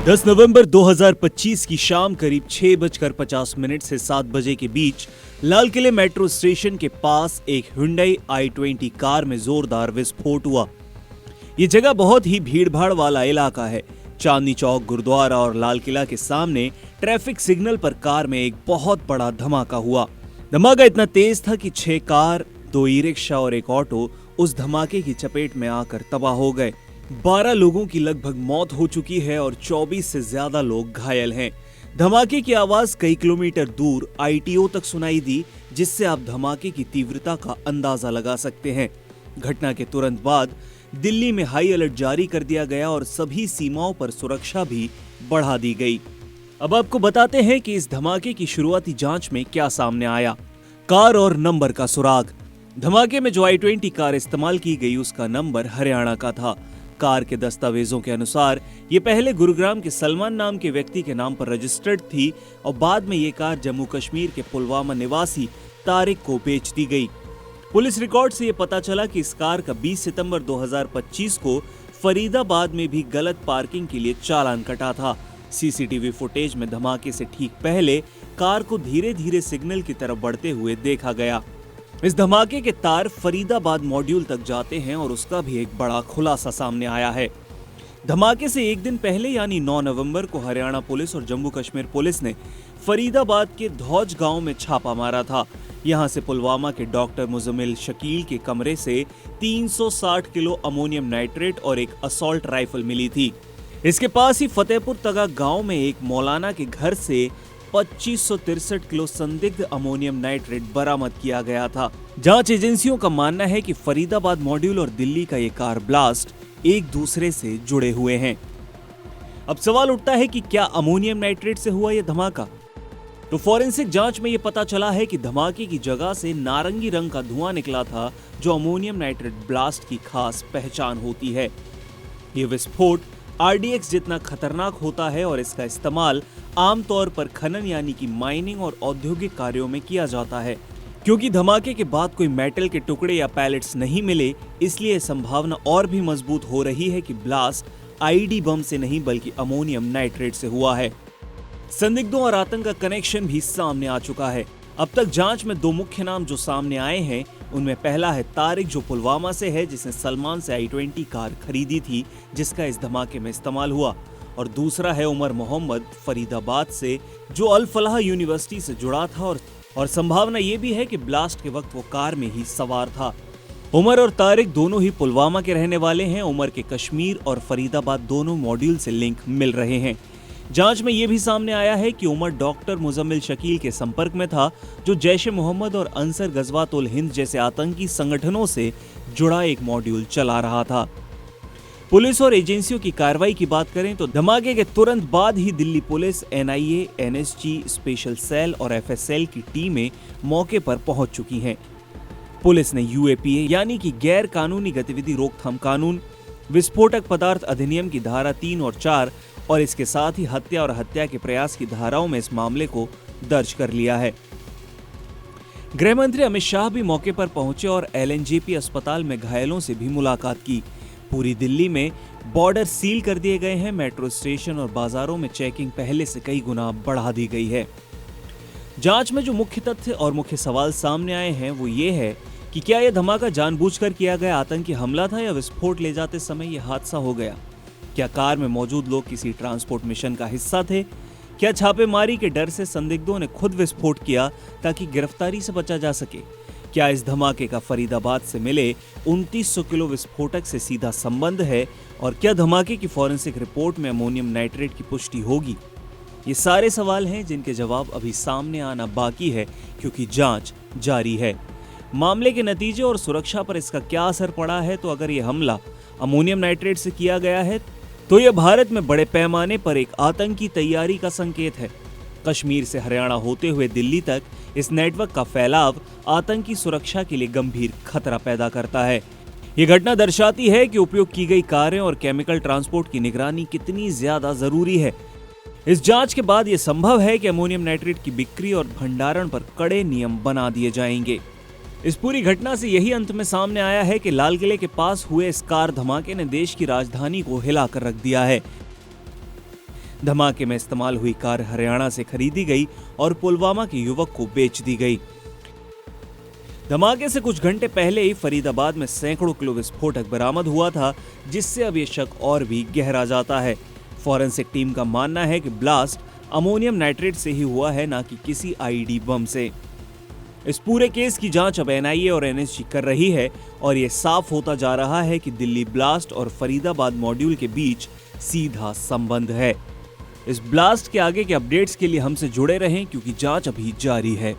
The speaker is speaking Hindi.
10 नवंबर 2025 की शाम करीब 6:50 से 7 बजे के बीच लाल किले मेट्रो स्टेशन के पास एक Hyundai i20 कार में जोरदार विस्फोट हुआ। ये जगह बहुत ही भीड़भाड़ वाला इलाका है। चांदनी चौक, गुरुद्वारा और लाल किला के सामने ट्रैफिक सिग्नल पर कार में एक बहुत बड़ा धमाका हुआ। धमाका इतना तेज था कि 6 कार, 2 ई-रिक्शा और एक ऑटो उस धमाके की चपेट में आकर तबाह हो गए। 12 लोगों की लगभग मौत हो चुकी है और 24 से ज्यादा लोग घायल हैं। धमाके की आवाज कई किलोमीटर दूर ITO तक सुनाई दी, जिससे आप धमाके की तीव्रता का अंदाजा लगा सकते हैं। घटना के तुरंत बाद दिल्ली में हाई अलर्ट जारी कर दिया गया और सभी सीमाओं पर सुरक्षा भी बढ़ा दी गई। अब आपको बताते हैं कि इस धमाके की शुरुआती जांच में क्या सामने आया। कार और नंबर का सुराग। धमाके में जो i20 कार इस्तेमाल की गई उसका नंबर हरियाणा का था। कार के दस्तावेजों के अनुसार ये पहले गुरुग्राम के सलमान नाम के व्यक्ति के नाम पर रजिस्टर्ड थी और बाद में ये कार जम्मू कश्मीर के पुलवामा निवासी तारिक को बेच दी गई। पुलिस रिकॉर्ड से ये पता चला कि इस कार का 20 सितंबर 2025 को फरीदाबाद में भी गलत पार्किंग के लिए चालान कटा था। CCTV फुटेज में धमाके से ठीक पहले कार को धीरे धीरे सिग्नल की तरफ बढ़ते हुए देखा गया। इस धमाके के तार फरीदाबाद मॉड्यूल तक जाते हैं और उसका भी एक बड़ा खुलासा सामने आया है। धमाके से एक दिन पहले यानी 9 नवंबर को हरियाणा पुलिस और जम्मू कश्मीर पुलिस ने फरीदाबाद के धौज गांव में छापा मारा था। यहां से पुलवामा के डॉक्टर मुजम्मिल शकील के कमरे से 360 किलो अमोनियम नाइट्रेट और एक असॉल्ट राइफल मिली थी। इसके पास ही फतेहपुर तगा गांव में एक मौलाना के घर से 2563 किलो संदिग्ध अमोनियम नाइट्रेट बरामद किया गया था। जांच एजेंसियों का मानना है कि फरीदाबाद मॉड्यूल और दिल्ली का ये कार ब्लास्ट एक दूसरे से जुड़े हुए हैं। अब सवाल उठता है कि क्या अमोनियम नाइट्रेट से हुआ यह धमाका? तो फॉरेंसिक जांच में यह पता चला है कि धमाके की जगह से नारंगी रंग का धुआं निकला था, जो अमोनियम नाइट्रेट ब्लास्ट की खास पहचान होती है। ये विस्फोट RDX जितना खतरनाक होता है और इसका इस्तेमाल आमतौर पर खनन यानी कि माइनिंग और औद्योगिक कार्यों में किया जाता है। क्योंकि धमाके के बाद कोई मेटल के टुकड़े या पैलेट्स नहीं मिले, इसलिए संभावना और भी मजबूत हो रही है कि ब्लास्ट IED बम से नहीं बल्कि अमोनियम नाइट्रेट से हुआ है। संदिग्धों और आतंक का कनेक्शन भी सामने आ चुका है। अब तक जांच में 2 मुख्य नाम जो सामने आए हैं, उनमें पहला है तारिक, जो पुलवामा से है, जिसने सलमान से i20 कार खरीदी थी जिसका इस धमाके में इस्तेमाल हुआ, और दूसरा है उमर मोहम्मद फरीदाबाद से, जो अल फलाह यूनिवर्सिटी से जुड़ा था और संभावना ये भी है कि ब्लास्ट के वक्त वो कार में ही सवार था। उमर और तारिक दोनों ही पुलवामा के रहने वाले हैं। उमर के कश्मीर और फरीदाबाद दोनों मॉड्यूल से लिंक मिल रहे हैं। जांच में यह भी सामने आया है कि उमर डॉक्टर मुजम्मिल शकील के संपर्क में था, जो जैश-ए-मोहम्मद और अंसर गजवात-उल हिंद जैसे आतंकी संगठनों से जुड़ा एक मॉड्यूल चला रहा था। पुलिस और एजेंसियों की कार्रवाई की बात करें तो धमाके के तुरंत बाद ही Delhi police, NIA, NSG, special cell और FSL की टीमें मौके पर पहुंच चुकी हैं। पुलिस ने UAPA यानी कि गैर कानूनी गतिविधि रोकथाम कानून, विस्फोटक पदार्थ अधिनियम की धारा 3 और 4 और इसके साथ ही हत्या और हत्या के प्रयास की धाराओं में इस मामले को दर्ज कर लिया है। गृह मंत्री अमित शाह भी मौके पर पहुंचे और LNJP अस्पताल में घायलों से भी मुलाकात की। पूरी दिल्ली में बॉर्डर सील कर दिए गए हैं। मेट्रो स्टेशन और बाजारों में चेकिंग पहले से कई गुना बढ़ा दी गई है। जांच में जो मुख्य तथ्य और मुख्य सवाल सामने आए हैं वो ये है कि क्या यह धमाका जानबूझकर किया गया आतंकी हमला था या विस्फोट ले जाते समय यह हादसा हो गया? क्या कार में मौजूद लोग किसी ट्रांसपोर्ट मिशन का हिस्सा थे? क्या छापेमारी के डर से संदिग्धों ने खुद विस्फोट किया ताकि गिरफ्तारी से बचा जा सके? क्या इस धमाके का फरीदाबाद से मिले 2900 किलो विस्फोटक से सीधा संबंध है? और क्या धमाके की फॉरेंसिक रिपोर्ट में अमोनियम नाइट्रेट की पुष्टि होगी? ये सारे सवाल हैं जिनके जवाब अभी सामने आना बाकी है, क्योंकि जांच जारी है। मामले के नतीजे और सुरक्षा पर इसका क्या असर पड़ा है? तो अगर यह हमला अमोनियम नाइट्रेट से किया गया है तो यह भारत में बड़े पैमाने पर एक आतंकी तैयारी का संकेत है। कश्मीर से हरियाणा होते हुए दिल्ली तक इस नेटवर्क का फैलाव आतंकी सुरक्षा के लिए गंभीर खतरा पैदा करता है। ये घटना दर्शाती है कि उपयोग की गई कारें और केमिकल ट्रांसपोर्ट की निगरानी कितनी ज्यादा जरूरी है। इस जांच के बाद यह संभव है कि अमोनियम नाइट्रेट की बिक्री और भंडारण पर कड़े नियम बना दिए जाएंगे। इस पूरी घटना से यही अंत में सामने आया है कि लाल किले के पास हुए इस कार धमाके ने देश की राजधानी को हिलाकर रख दिया है। धमाके में इस्तेमाल हुई कार हरियाणा से खरीदी गई और पुलवामा के युवक को बेच दी गई। धमाके से कुछ घंटे पहले ही फरीदाबाद में सैकड़ों किलो विस्फोटक बरामद हुआ था, जिससे अब ये शक और भी गहरा जाता है। फॉरेंसिक टीम का मानना है कि ब्लास्ट अमोनियम नाइट्रेट से ही हुआ है, ना कि किसी आईईडी बम से। इस पूरे केस की जांच अब एनआईए और एनएसजी कर रही है और ये साफ होता जा रहा है कि दिल्ली ब्लास्ट और फरीदाबाद मॉड्यूल के बीच सीधा संबंध है। इस ब्लास्ट के आगे के अपडेट्स के लिए हमसे जुड़े रहें, क्योंकि जांच अभी जारी है।